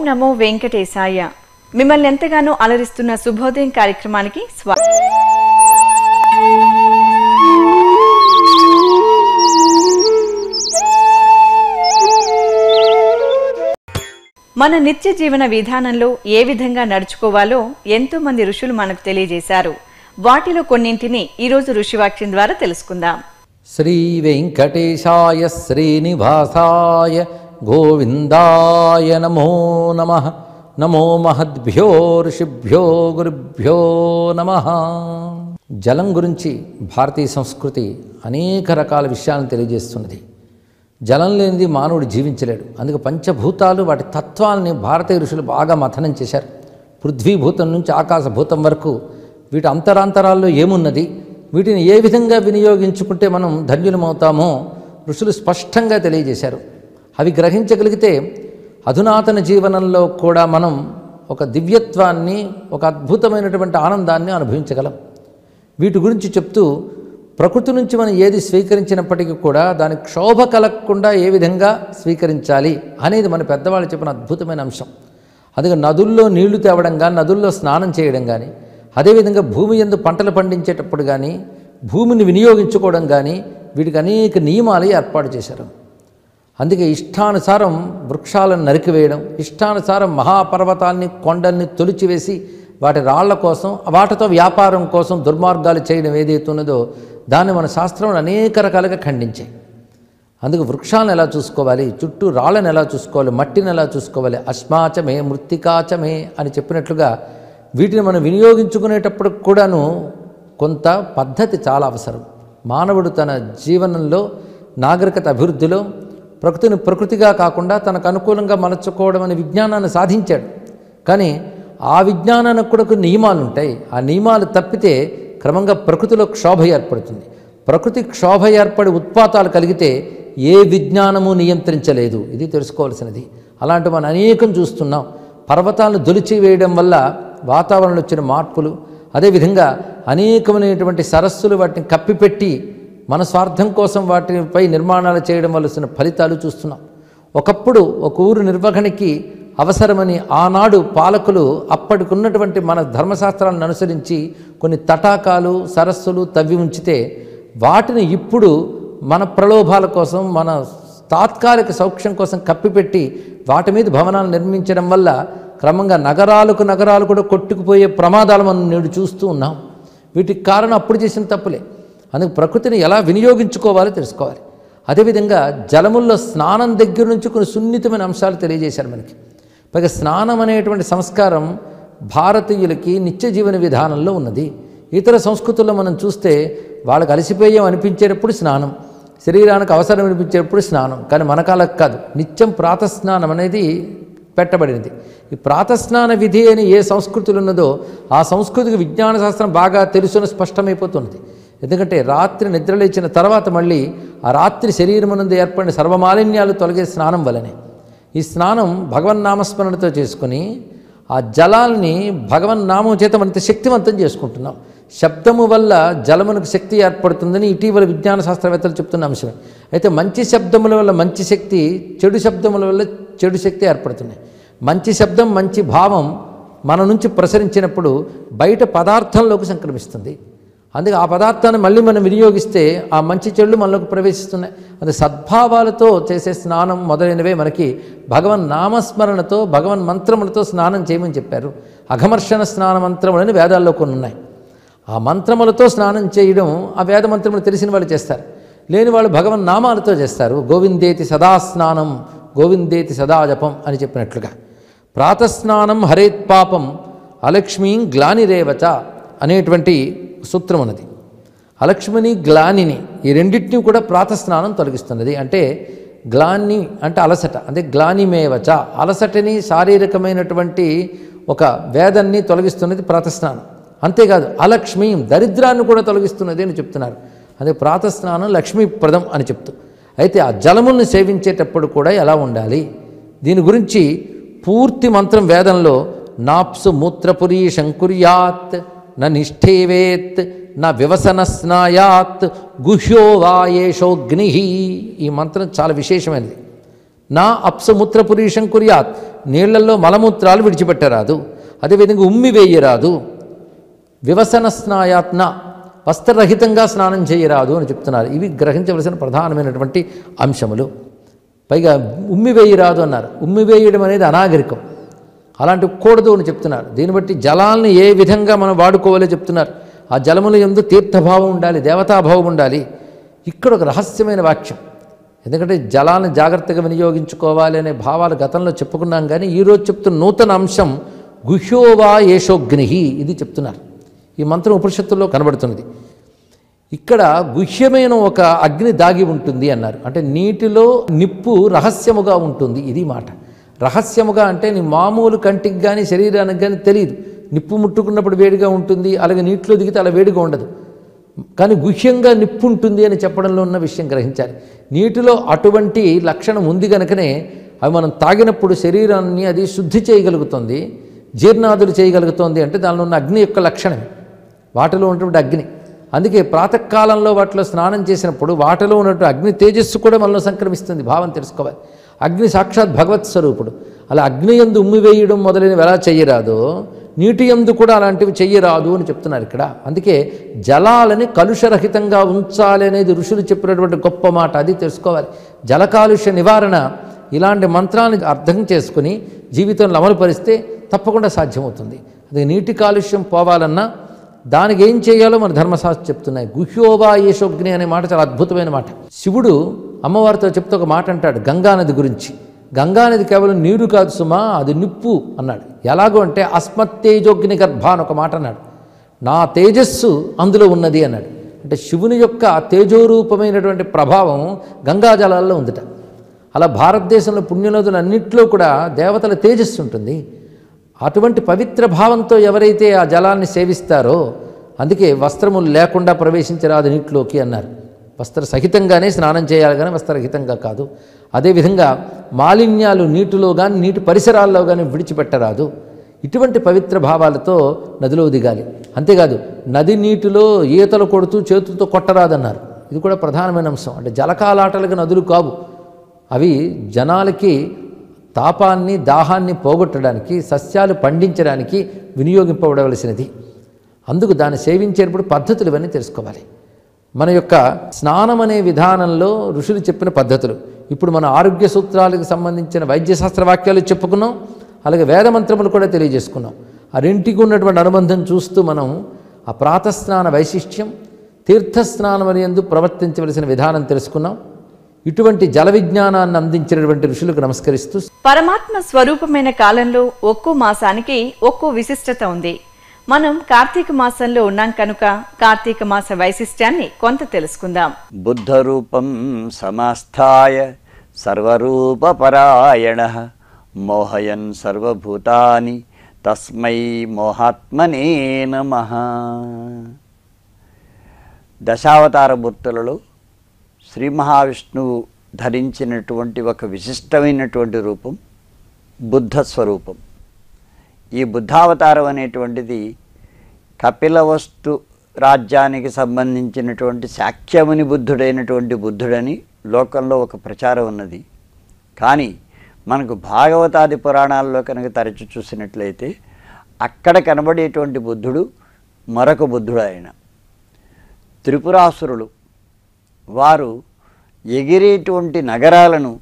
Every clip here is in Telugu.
నమో వెంకటేశాయ. మిమ్మల్ని ఎంతగానో అలరిస్తున్న శుభోదయం కార్యక్రమానికి మన నిత్య జీవన విధానంలో ఏ విధంగా నడుచుకోవాలో ఎంతో మంది ఋషులు మనకు తెలియజేశారు. వాటిలో కొన్నింటిని ఈరోజు ఋషివాక్యం ద్వారా తెలుసుకుందాం. శ్రీ వెంకటేశాయ శ్రీనివాసాయ గోవిందాయ నమో నమః. నమో మహద్భ్యో ఋషిభ్యో గురుభ్యో నమః. జలం గురించి భారతీయ సంస్కృతి అనేక రకాల విషయాలను తెలియజేస్తున్నది. జలం లేనిది మానవుడు జీవించలేడు. అందుకే పంచభూతాలు వాటి తత్వాలని భారతీయ ఋషులు బాగా మథనం చేశారు. పృథ్వీభూతం నుంచి ఆకాశభూతం వరకు వీటి అంతరాంతరాల్లో ఏమున్నది, వీటిని ఏ విధంగా వినియోగించుకుంటే మనం ధన్యులమవుతామో ఋషులు స్పష్టంగా తెలియజేశారు. అవి గ్రహించగలిగితే అధునాతన జీవనంలో కూడా మనం ఒక దివ్యత్వాన్ని, ఒక అద్భుతమైనటువంటి ఆనందాన్ని అనుభవించగలం. వీటి గురించి చెప్తూ ప్రకృతి నుంచి మనం ఏది స్వీకరించినప్పటికీ కూడా దానికి క్షోభ కలగకుండా ఏ విధంగా స్వీకరించాలి అనేది మన పెద్దవాళ్ళు చెప్పిన అద్భుతమైన అంశం. అందుకే నదుల్లో నీళ్లు తేవడం కానీ, నదుల్లో స్నానం చేయడం కానీ, అదేవిధంగా భూమి యందు పంటలు పండించేటప్పుడు కానీ, భూమిని వినియోగించుకోవడం కానీ, వీటికి అనేక నియమాలు ఏర్పాటు చేశారు. అందుకే ఇష్టానుసారం వృక్షాలను నరికివేయడం, ఇష్టానుసారం మహాపర్వతాల్ని కొండల్ని తొలిచివేసి వాటి రాళ్ల కోసం, వాటితో వ్యాపారం కోసం దుర్మార్గాలు చేయడం ఏదైతే ఉన్నదో దాన్ని మన శాస్త్రంలో అనేక రకాలుగా ఖండించాయి. అందుకు వృక్షాలను ఎలా చూసుకోవాలి, చుట్టూ రాళ్ళను ఎలా చూసుకోవాలి, మట్టిని ఎలా చూసుకోవాలి, అస్మాచమే మృత్తికాచమే అని చెప్పినట్లుగా వీటిని మనం వినియోగించుకునేటప్పుడు కూడాను కొంత పద్ధతి చాలా అవసరం. మానవుడు తన జీవనంలో నాగరికత అభివృద్ధిలో ప్రకృతిని ప్రకృతిగా కాకుండా తనకు అనుకూలంగా మలచుకోవడం అనే విజ్ఞానాన్ని సాధించాడు. కానీ ఆ విజ్ఞానానికి కూడా కొన్ని నియమాలు ఉంటాయి. ఆ నియమాలు తప్పితే క్రమంగా ప్రకృతిలో క్షోభ ఏర్పడుతుంది. ప్రకృతి క్షోభ ఏర్పడి ఉత్పాతాలు కలిగితే ఏ విజ్ఞానము నియంత్రించలేదు. ఇది తెలుసుకోవాల్సినది. అలాంటి మనం అనేకం చూస్తున్నాం. పర్వతాలను దొలిచి వేయడం వల్ల వాతావరణంలో వచ్చిన మార్పులు, అదేవిధంగా అనేకమైనటువంటి సరస్సులు వాటిని కప్పిపెట్టి మన స్వార్థం కోసం వాటిపై నిర్మాణాలు చేయడం వల్ల వచ్చిన ఫలితాలు చూస్తున్నాం. ఒకప్పుడు ఒక ఊరు నిర్వహణకి అవసరమని ఆనాడు పాలకులు అప్పటికున్నటువంటి మన ధర్మశాస్త్రాలను అనుసరించి కొన్ని తటాకాలు, సరస్సులు తవ్వి ఉంచితే వాటిని ఇప్పుడు మన ప్రలోభాల కోసం, మన తాత్కాలిక సౌఖ్యం కోసం కప్పిపెట్టి వాటి మీద భవనాలు నిర్మించడం వల్ల క్రమంగా నగరాలు కూడా కొట్టుకుపోయే ప్రమాదాలు మనం నేడు చూస్తూ ఉన్నాం. వీటికి కారణం అప్పుడు చేసిన తప్పులే. అందుకు ప్రకృతిని ఎలా వినియోగించుకోవాలో తెలుసుకోవాలి. అదేవిధంగా జలముల్లో స్నానం దగ్గర నుంచి కొన్ని సున్నితమైన అంశాలు తెలియజేశారు మనకి. పైగా స్నానం అనేటువంటి సంస్కారం భారతీయులకి నిత్య జీవన విధానంలో ఉన్నది. ఇతర సంస్కృతుల్లో మనం చూస్తే వాళ్ళకి అలసిపోయాం అనిపించేటప్పుడు స్నానం, శరీరానికి అవసరం అనిపించేటప్పుడు స్నానం. కానీ మన కాలకు కాదు, నిత్యం ప్రాతస్నానం అనేది పెట్టబడినది. ఈ ప్రాతస్నాన విధి అని ఏ సంస్కృతులు ఉన్నదో ఆ సంస్కృతికి విజ్ఞాన శాస్త్రం బాగా తెలుసుని స్పష్టమైపోతున్నది. ఎందుకంటే రాత్రి నిద్రలేచిన తర్వాత మళ్ళీ ఆ రాత్రి శరీరమునందు ఏర్పడిన సర్వమాలిన్యాలు తొలగే స్నానం వలనే. ఈ స్నానం భగవన్నామస్మరణతో చేసుకుని ఆ జలాల్ని భగవన్నామం చేత మరింత శక్తివంతం చేసుకుంటున్నాం. శబ్దము వల్ల జలమునకు శక్తి ఏర్పడుతుందని ఇటీవల విజ్ఞాన శాస్త్రవేత్తలు చెప్తున్న అంశమే. అయితే మంచి శబ్దముల వల్ల మంచి శక్తి, చెడు శబ్దముల వల్ల చెడు శక్తి ఏర్పడుతున్నాయి. మంచి శబ్దం, మంచి భావం మన నుంచి ప్రసరించినప్పుడు బయట పదార్థంలోకి సంక్రమిస్తుంది. అందుకే ఆ పదార్థాన్ని మళ్ళీ మనం వినియోగిస్తే ఆ మంచి చెడులు మనలోకి ప్రవేశిస్తున్నాయి. అది సద్భావాలతో చేసే స్నానం మొదలైనవే మనకి భగవన్ నామస్మరణతో, భగవన్ మంత్రములతో స్నానం చేయమని చెప్పారు. అఘమర్షణ స్నాన మంత్రములని వేదాల్లో కొన్ని ఉన్నాయి. ఆ మంత్రములతో స్నానం చేయడం ఆ వేద మంత్రములు తెలిసిన వాళ్ళు చేస్తారు, లేని వాళ్ళు భగవన్ నామాలతో చేస్తారు. గోవిందేతి సదా స్నానం, గోవిందేతి సదా జపం అని చెప్పినట్లుగా. ప్రాతస్నానం హరేత్ పాపం అలక్ష్మీం గ్లానిరేవచ అనేటువంటి సూత్రం ఉన్నది. అలక్ష్మిని, గ్లానిని ఈ రెండింటినీ కూడా ప్రాతస్నానం తొలగిస్తున్నది. అంటే గ్లాని అంటే అలసట, అంటే గ్లానిమేవచ అలసటని, శారీరకమైనటువంటి ఒక వేదాన్ని తొలగిస్తున్నది ప్రాతస్నానం. అంతేకాదు అలక్ష్మి దరిద్రాన్ని కూడా తొలగిస్తున్నది అని చెప్తున్నారు. అదే ప్రాతస్నానం లక్ష్మీప్రదం అని చెప్తూ. అయితే ఆ జలములను సేవించేటప్పుడు కూడా ఎలా ఉండాలి, దీని గురించి పూర్తి మంత్రం వేదంలో నాప్సు మూత్రపురీ శంకుర్యాత్ న నిష్ఠేవేత్ నా వివసన స్నాయాత్ గుహ్యో వాయేషోగ్ని. ఈ మంత్రం చాలా విశేషమైనది. నా అప్సముత్రపురీషం కుర్యాత్, నీళ్లలో మలమూత్రాలు విడిచిపెట్టరాదు. అదేవిధంగా ఉమ్మి వేయరాదు. వివసన స్నాయాత్న, వస్త్రరహితంగా స్నానం చేయరాదు అని చెప్తున్నారు. ఇవి గ్రహించవలసిన ప్రధానమైనటువంటి అంశములు. పైగా ఉమ్మి వేయరాదు అన్నారు. ఉమ్మి వేయడం అనేది అనాగరికం, అలాంటి కూడదు అని చెప్తున్నారు. దీన్ని బట్టి జలాల్ని ఏ విధంగా మనం వాడుకోవాలో చెప్తున్నారు. ఆ జలముల యందు తీర్థభావం ఉండాలి, దేవతాభావం ఉండాలి. ఇక్కడ ఒక రహస్యమైన వాక్యం. ఎందుకంటే జలాన్ని జాగ్రత్తగా వినియోగించుకోవాలి అనే భావాలు గతంలో చెప్పుకున్నాం. కానీ ఈరోజు చెప్తున్న నూతన అంశం గుహ్యోవా ఏషోగ్ని, ఇది చెప్తున్నారు. ఈ మంత్రం ఉపనిషత్తుల్లో కనబడుతున్నది. ఇక్కడ గుహ్యమైన ఒక అగ్ని దాగి ఉంటుంది అన్నారు. అంటే నీటిలో నిప్పు రహస్యముగా ఉంటుంది, ఇది మాట. రహస్యముగా అంటే నీ మామూలు కంటికి కానీ శరీరానికి కానీ తెలియదు. నిప్పు ముట్టుకున్నప్పుడు వేడిగా ఉంటుంది, అలాగే నీటిలో దిగితే అలా వేడిగా ఉండదు. కానీ గుహ్యంగా నిప్పు ఉంటుంది అని చెప్పడంలో ఉన్న విషయం గ్రహించాలి. నీటిలో అటువంటి లక్షణం ఉంది కనుకనే అవి మనం తాగినప్పుడు శరీరాన్ని అది శుద్ధి చేయగలుగుతుంది, జీర్ణాదులు చేయగలుగుతుంది. అంటే దానిలో ఉన్న అగ్ని యొక్క లక్షణం, వాటిలో ఉన్నటువంటి అగ్ని. అందుకే ప్రాతకాలంలో వాటిలో స్నానం చేసినప్పుడు వాటిలో ఉన్నటువంటి అగ్ని తేజస్సు కూడా మనలో సంక్రమిస్తుంది. భావం తెలుసుకోవాలి. అగ్ని సాక్షాత్ భగవత్ స్వరూపుడు. అలా అగ్ని యందు ఉమ్మి వేయడం మొదలైనవి ఎలా చెయ్యరాదో నీటి యందు కూడా అలాంటివి చెయ్యరాదు అని చెప్తున్నారు ఇక్కడ. అందుకే జలాలని కలుషరహితంగా ఉంచాలి అనేది ఋషులు చెప్పినటువంటి గొప్ప మాట, అది తెలుసుకోవాలి. జల కాలుష్య నివారణ ఇలాంటి మంత్రాన్ని అర్థం చేసుకుని జీవితంలో అమలుపరిస్తే తప్పకుండా సాధ్యమవుతుంది. అది నీటి కాలుష్యం పోవాలన్నా దానికి ఏం చేయాలో మన ధర్మశాస్త్రం చెప్తున్నాయి. గుహ్యోవా ఏషోగ్ని అనే మాట చాలా అద్భుతమైన మాట. శివుడు అమ్మవారితో చెప్తూ ఒక మాట అంటాడు గంగానది గురించి. గంగానది కేవలం నీరు కాదు సుమా, అది నిప్పు అన్నాడు. ఎలాగో అంటే అస్మత్తేజోగ్ని గర్భ అని ఒక మాట అన్నాడు. నా తేజస్సు అందులో ఉన్నది అన్నాడు. అంటే శివుని యొక్క తేజోరూపమైనటువంటి ప్రభావం గంగాజలాల్లో ఉందిట. అలా భారతదేశంలో పుణ్యనదులన్నింటిలో కూడా దేవతల తేజస్సు ఉంటుంది. అటువంటి పవిత్ర భావంతో ఎవరైతే ఆ జలాన్ని సేవిస్తారో, అందుకే వస్త్రములు లేకుండా ప్రవేశించరాదు నీటిలోకి అన్నారు. వస్త్ర సహితంగానే స్నానం చేయాలి కానీ వస్త్రరహితంగా కాదు. అదేవిధంగా మాలిన్యాలు నీటిలో కానీ నీటి పరిసరాల్లో కానీ విడిచిపెట్టరాదు. ఇటువంటి పవిత్ర భావాలతో నదిలో దిగాలి. అంతేకాదు నది నీటిలో ఈతలు కొడుతూ చేతులతో కొట్టరాదన్నారు. ఇది కూడా ప్రధానమైన అంశం. అంటే జలకాలాటలకు నదులు కావు, అవి జనాలకి తాపాన్ని దాహాన్ని పోగొట్టడానికి, సస్యాలు పండించడానికి వినియోగింపబడవలసినది. అందుకు దాన్ని సేవించేటప్పుడు పద్ధతులు ఇవన్నీ తెలుసుకోవాలి. మన యొక్క స్నానం అనే విధానంలో ఋషులు చెప్పిన పద్ధతులు, ఇప్పుడు మన ఆరోగ్య సూత్రాలకు సంబంధించిన వైద్యశాస్త్ర వాక్యాలు చెప్పుకున్నాం, అలాగే వేదమంత్రములు కూడా తెలియజేసుకున్నాం. ఆ రెంటికి ఉన్నటువంటి అనుబంధం చూస్తూ మనం ఆ ప్రాతస్నాన వైశిష్ట్యం, తీర్థస్నానం యందు ప్రవర్తించవలసిన విధానం తెలుసుకున్నాం. ఇటువంటి జల విజ్ఞానాన్ని అందించినటువంటి ఋషులకు నమస్కరిస్తూ, పరమాత్మ స్వరూపమైన కాలంలో ఒక్కో మాసానికి ఒక్కో విశిష్టత ఉంది. మనం కార్తీక మాసంలో ఉన్నాం కనుక కార్తీక మాస వైశిష్ట్యాన్ని కొంత తెలుసుకుందాం. బుద్ధ రూపం సమాస్థాయ సర్వరూపపరాయణ మోహయన్ సర్వభూతాని తస్మై మోహాత్మనే నమః. దశావతార మూర్తులలో శ్రీ మహావిష్ణువు ధరించినటువంటి ఒక విశిష్టమైనటువంటి రూపం బుద్ధ స్వరూపం. ఈ బుద్ధావతారం అనేటువంటిది కపిలవస్తు రాజ్యానికి సంబంధించినటువంటి శాక్యముని బుద్ధుడైనటువంటి బుద్ధుడని లోకంలో ఒక ప్రచారం ఉన్నది. కానీ మనకు భాగవతాది పురాణాల్లో కనుక తరచు చూసినట్లయితే అక్కడ కనబడేటువంటి బుద్ధుడు మరొక బుద్ధుడు. ఆయన త్రిపురాసురులు వారు ఎగిరేటువంటి నగరాలను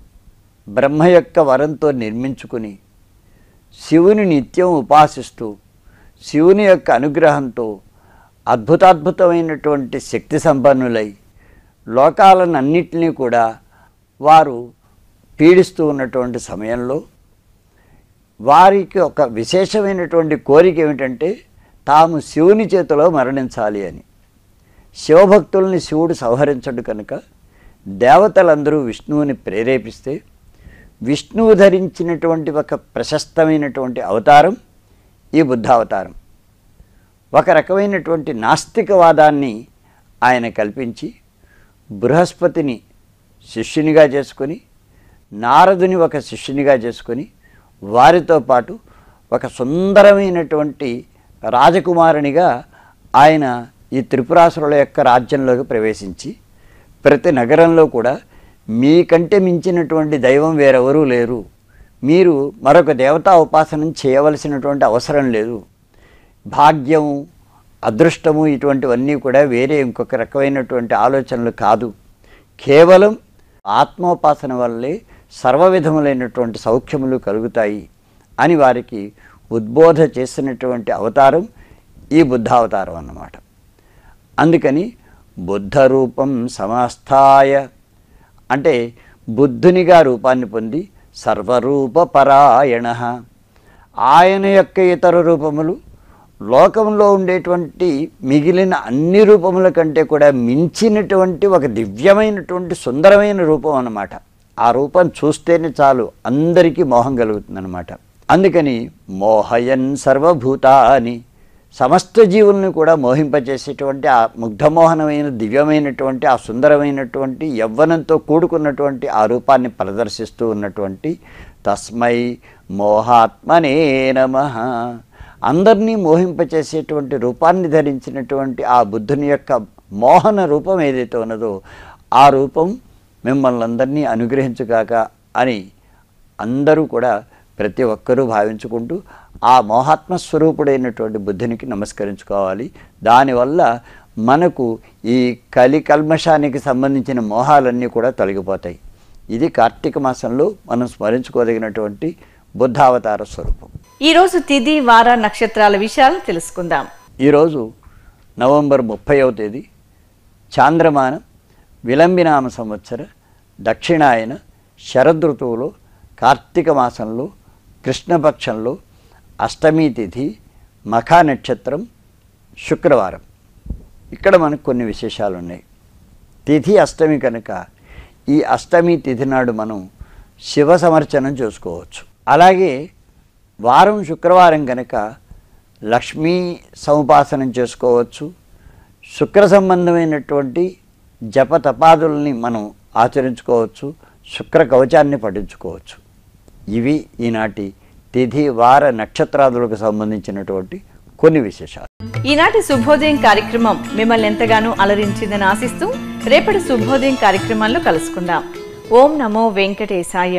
బ్రహ్మ యొక్క వరంతో నిర్మించుకుని శివుని నిత్యం ఉపాసిస్తూ శివుని యొక్క అనుగ్రహంతో అద్భుతాద్భుతమైనటువంటి శక్తి సంపన్నులై లోకాలన్నింటినీ కూడా వారు పీడిస్తూ ఉన్నటువంటి సమయంలో వారికి ఒక విశేషమైనటువంటి కోరిక ఏమిటంటే తాము శివుని చేతిలో మరణించాలి అని. శివభక్తుల్ని శివుడు సంహరించడు కనుక దేవతలందరూ విష్ణువుని ప్రేరేపిస్తే విష్ణువు ధరించినటువంటి ఒక ప్రశస్తమైనటువంటి అవతారం ఈ బుద్ధావతారం. ఒక రకమైనటువంటి నాస్తికవాదాన్ని ఆయన కల్పించి బృహస్పతిని శిష్యునిగా చేసుకొని నారదుని ఒక శిష్యునిగా చేసుకొని వారితో పాటు ఒక సుందరమైనటువంటి రాజకుమారునిగా ఆయన ఈ త్రిపురాసురుల యొక్క రాజ్యంలోకి ప్రవేశించి ప్రతి నగరంలో కూడా మీకంటే మించినటువంటి దైవం వేరెవరూ లేరు, మీరు మరొక దేవతా ఉపాసన చేయవలసినటువంటి అవసరం లేదు, భాగ్యం అదృష్టము ఇటువంటివన్నీ కూడా వేరే ఇంకొక రకమైనటువంటి ఆలోచనలు కాదు, కేవలం ఆత్మోపాసన వల్లే సర్వవిధములైనటువంటి సౌఖ్యములు కలుగుతాయి అని వారికి ఉద్బోధ చేసినటువంటి అవతారం ఈ బుద్ధావతారం అన్నమాట. అందుకని బుద్ధ రూపం సమాస్థాయ అంటే బుద్ధునిగా రూపాన్ని పొంది సర్వరూప పరాయణ, ఆయన యొక్క ఇతర రూపములు లోకంలో ఉండేటువంటి మిగిలిన అన్ని రూపముల కంటే కూడా మించినటువంటి ఒక దివ్యమైనటువంటి సుందరమైన రూపం అన్నమాట. ఆ రూపం చూస్తేనే చాలు అందరికీ మోహం కలుగుతుందన్నమాట. అందుకని మోహయన్ సర్వభూతాని, సమస్త జీవుల్ని కూడా మోహింపజేసేటువంటి ఆ ముగ్ధమోహనమైన దివ్యమైనటువంటి ఆ సుందరమైనటువంటి యవ్వనంతో కూడుకున్నటువంటి ఆ రూపాన్ని ప్రదర్శిస్తూ ఉన్నటువంటి తస్మై మోహాత్మనే నమః, అందరినీ మోహింపచేసేటువంటి రూపాన్ని ధరించినటువంటి ఆ బుద్ధుని యొక్క మోహన రూపం ఏదైతే ఉన్నదో ఆ రూపం మిమ్మల్ని అందరినీ అనుగ్రహించుగాక అని అందరూ కూడా ప్రతి ఒక్కరూ భావించుకుంటూ ఆ మోహాత్మ స్వరూపుడైనటువంటి బుద్ధునికి నమస్కరించుకోవాలి. దానివల్ల మనకు ఈ కలికల్మషానికి సంబంధించిన మోహాలన్నీ కూడా తొలగిపోతాయి. ఇది కార్తీక మాసంలో మనం స్మరించుకోదగినటువంటి బుద్ధావతార స్వరూపం. ఈరోజు తిథి వార నక్షత్రాల విషయాలు తెలుసుకుందాం. ఈరోజు నవంబర్ 30వ తేదీ చాంద్రమాన విలంబినామ సంవత్సర దక్షిణాయన శరదృతువులో కార్తీక మాసంలో కృష్ణపక్షంలో అష్టమి తిథి మఖా నక్షత్రం శుక్రవారం. ఇక్కడ మనకు కొన్ని విశేషాలు ఉన్నాయి. తిథి అష్టమి కనుక ఈ అష్టమి తిథి నాడు మనం శివ సమర్చనం చేసుకోవచ్చు. అలాగే వారం శుక్రవారం కనుక లక్ష్మీ సముపాసనం చేసుకోవచ్చు. శుక్ర సంబంధమైనటువంటి జప తపాదుల్ని మనం ఆచరించుకోవచ్చు. శుక్ర కవచాన్ని పఠించుకోవచ్చు. ఇవి ఈనాటి తిథి వార నక్షత్రాదులకు సంబంధించినటువంటి కొన్ని విశేషాలు. ఈనాటి శుభోదయం కార్యక్రమం మిమ్మల్ని ఎంతగానో అలరించిందని ఆశిస్తూ రేపటి శుభోదయం కార్యక్రమంలో కలుసుకుందాం. ఓం నమో వెంకటేశాయ.